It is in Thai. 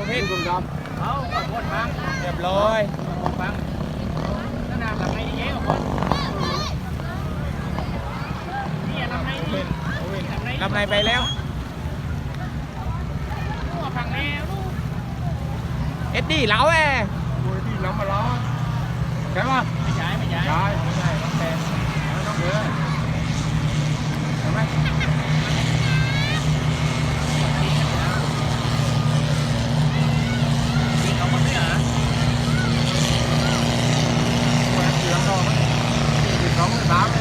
พี่คุณครับเอาขอโทษฟังเรียบร้อยฟังนั่นน่ะทำไงดีเย้ของคนนี่ทำไงดีทำไงไปแล้วฟังแล้วเอ็ดดี้เหลาโอ้ยที่เรามาล้อใช่ป่ะไม่ใช่ไม่ใช่ไม่ใช่น้องแทนน้องเสือใช่ไหมยิงเอาหมดเลยเหรอเหมือนเสือทอง12 13